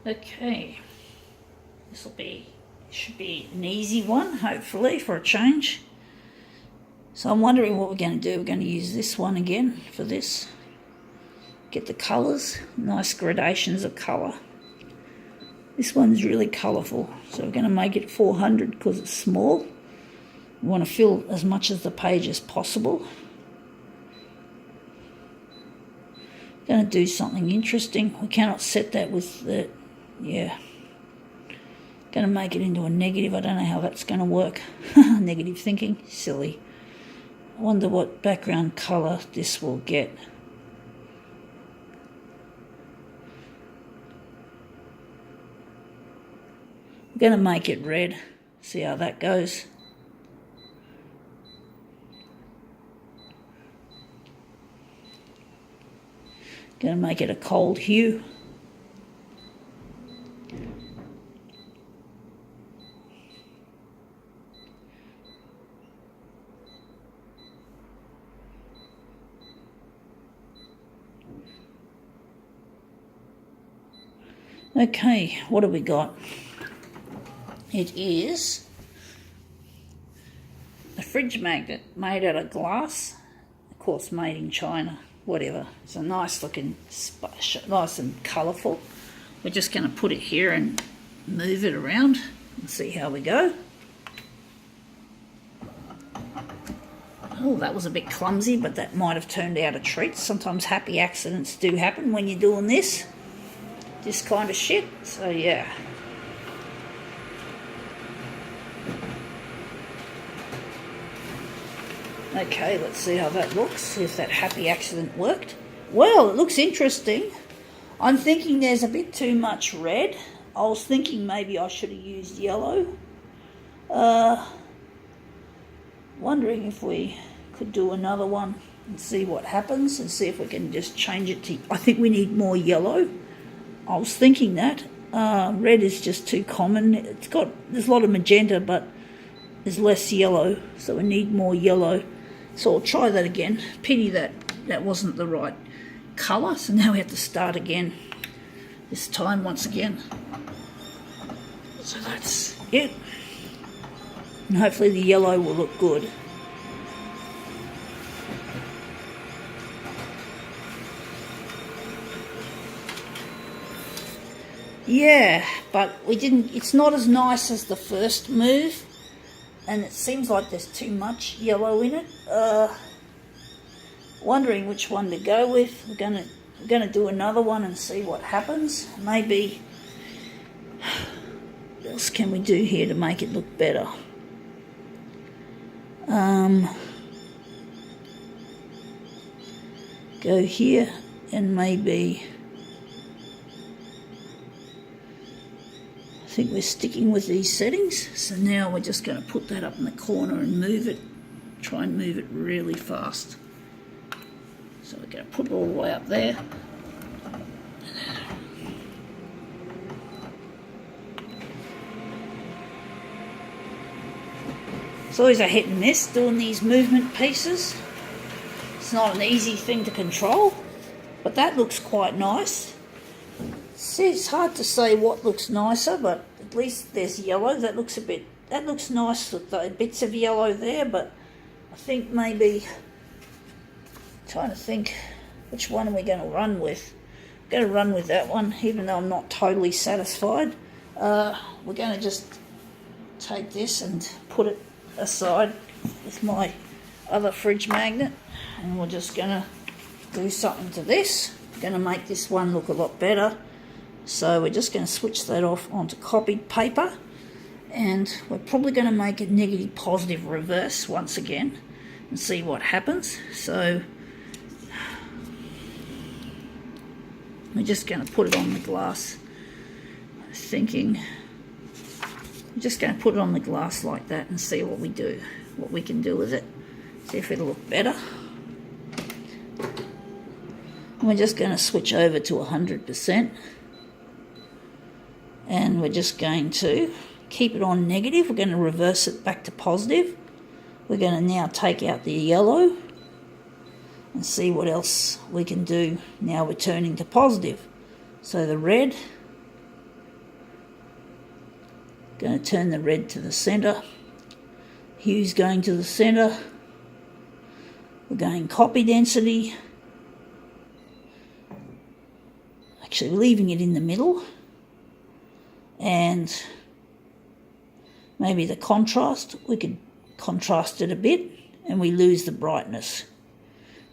Okay, should be an easy one, hopefully, for a change. So I'm wondering what we're going to do. We're going to use this one again for this. Get the colours, nice gradations of colour. This one's really colourful, so we're going to make it 400 because it's small. We want to fill as much of the page as possible. Going to do something interesting. We cannot set that with the, going to make it into a negative. I don't know how that's going to work. Negative thinking, silly. I wonder what background colour this will get. I'm going to make it red, see how that goes. Going to make it a cold hue. Okay, what have we got? It is a fridge magnet made out of glass, of course made in China, whatever. It's a nice looking, nice and colourful. We're just going to put it here and move it around and see how we go. Oh, that was a bit clumsy, but that might have turned out a treat. Sometimes happy accidents do happen when you're doing this kind of shit, so yeah. Okay, let's see how that looks, see if that happy accident worked. Well, it looks interesting. I'm thinking there's a bit too much red. I was thinking maybe I should have used yellow. Wondering if we could do another one and see what happens and see if we can just change it to, I think we need more yellow. I was thinking that. Red is just too common. There's a lot of magenta, but there's less yellow, so we need more yellow. So I'll try that again. Pity that wasn't the right colour, so now we have to start again. This time once again. So that's it. And hopefully the yellow will look good. Yeah, but it's not as nice as the first move, and it seems like there's too much yellow in it. Wondering which one to go with. We're gonna do another one and see what happens. Maybe, what else can we do here to make it look better? Go here and maybe, I think we're sticking with these settings, so now we're just going to put that up in the corner and move it, try and move it really fast. So we're going to put it all the way up there. It's always a hit and miss doing these movement pieces. It's not an easy thing to control, but that looks quite nice. See, it's hard to say what looks nicer, but at least there's yellow. That looks nice with the bits of yellow there, but I think maybe, trying to think, which one are we going to run with? I'm going to run with that one, even though I'm not totally satisfied. We're going to just take this and put it aside with my other fridge magnet, and we're just going to do something to this. We're going to make this one look a lot better. So we're just going to switch that off onto copied paper, and we're probably going to make a negative positive reverse once again and see what happens. So we're just going to put it on the glass. I'm just going to put it on the glass like that and see what we can do with it. See if it'll look better. And we're just going to switch over to 100%. And we're just going to keep it on negative. We're going to reverse it back to positive. We're going to now take out the yellow and see what else we can do. Now we're turning to positive. So the red, Going to turn the red to the centre. Hue's going to the centre. We're going copy density. Actually leaving it in the middle. And maybe the contrast, we could contrast it a bit and we lose the brightness.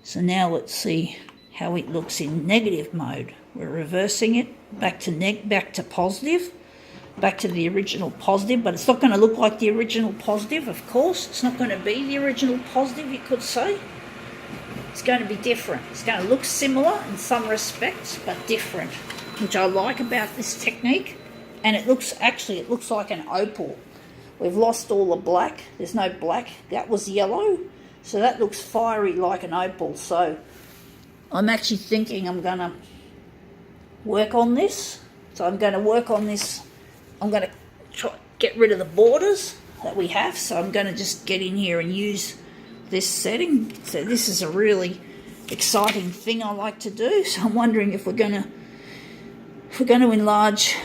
So now let's see how it looks in negative mode. We're reversing it back to positive, back to the original positive, but it's not going to look like the original positive, of course. It's not going to be the original positive, you could say. It's going to be different. It's going to look similar in some respects, but different, which I like about this technique. And it looks like an opal. We've lost all the black. There's no black. That was yellow. So that looks fiery like an opal. So I'm actually thinking I'm going to work on this. So I'm going to work on this. I'm going to try get rid of the borders that we have. So I'm going to just get in here and use this setting. So this is a really exciting thing I like to do. So I'm wondering if we're going to enlarge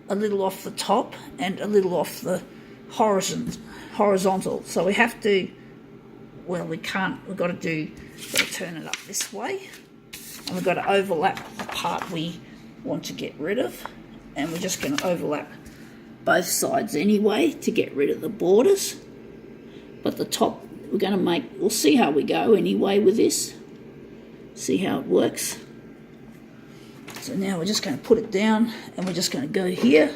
a little off the top and a little off the horizontal. So we have to, well, we can't, we've got to turn it up this way, and we've got to overlap the part we want to get rid of, and we're just going to overlap both sides anyway to get rid of the borders. But the top, we're going to we'll see how we go anyway with this, see how it works. So now we're just going to put it down, and we're just going to go here,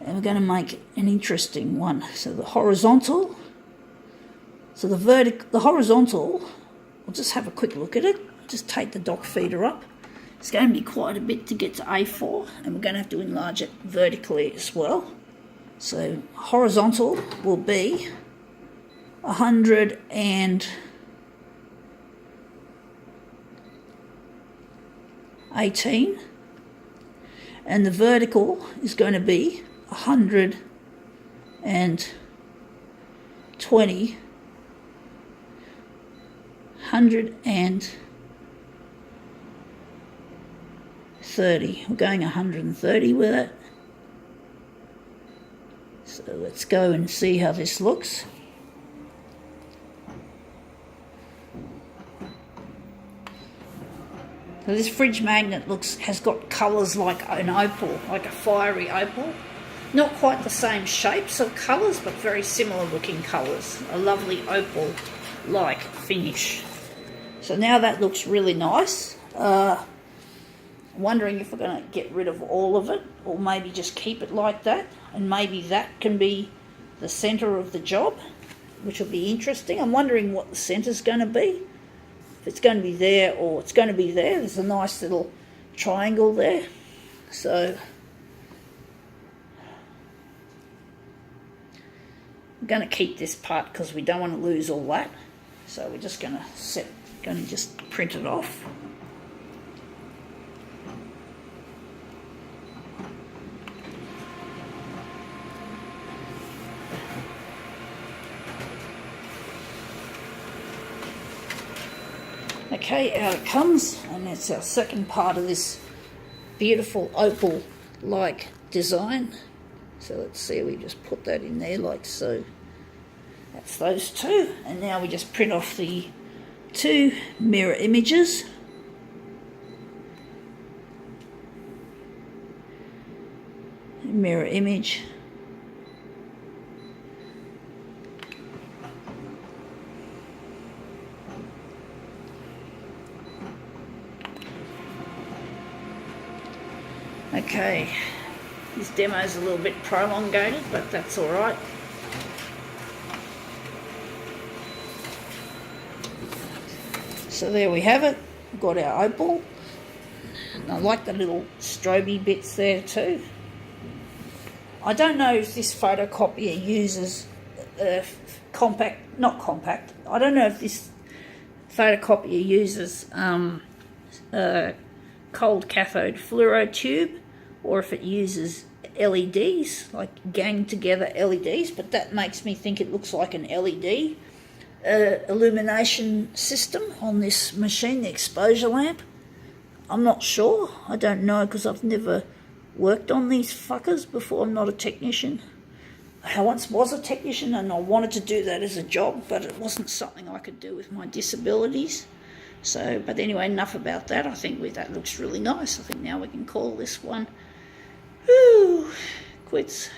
and we're going to make an interesting one. So the horizontal, the horizontal, we'll just have a quick look at it. Just take the dock feeder up. It's going to be quite a bit to get to A4, and we're going to have to enlarge it vertically as well. So horizontal will be 118, and the vertical is going to be 120, 130. We're going 130 with it. So let's go and see how this looks. So this fridge magnet has got colours like an opal, like a fiery opal. Not quite the same shapes of colours, but very similar looking colours. A lovely opal-like finish. So now that looks really nice. Wondering if we're going to get rid of all of it, or maybe just keep it like that, and maybe that can be the centre of the job, which will be interesting. I'm wondering what the centre's going to be. If it's going to be there or it's going to be there. There's a nice little triangle there. So I'm going to keep this part because we don't want to lose all that. So we're just going to just print it off. Okay, out it comes, and that's our second part of this beautiful opal-like design. So let's see, we just put that in there like so. That's those two, and now we just print off the two mirror images. Mirror image. Okay, this demo's a little bit prolongated, but that's all right. So there we have it. We've got our opal. And I like the little stroby bits there too. I don't know if this photocopier uses not compact. I don't know if this photocopier uses cold cathode fluoro tube, or if it uses LEDs, like gang together LEDs, but that makes me think it looks like an LED illumination system on this machine, the exposure lamp. I'm not sure. I don't know, because I've never worked on these fuckers before. I'm not a technician. I once was a technician and I wanted to do that as a job, but it wasn't something I could do with my disabilities. So, but anyway, enough about that. I think that looks really nice. I think now we can call this one, quits.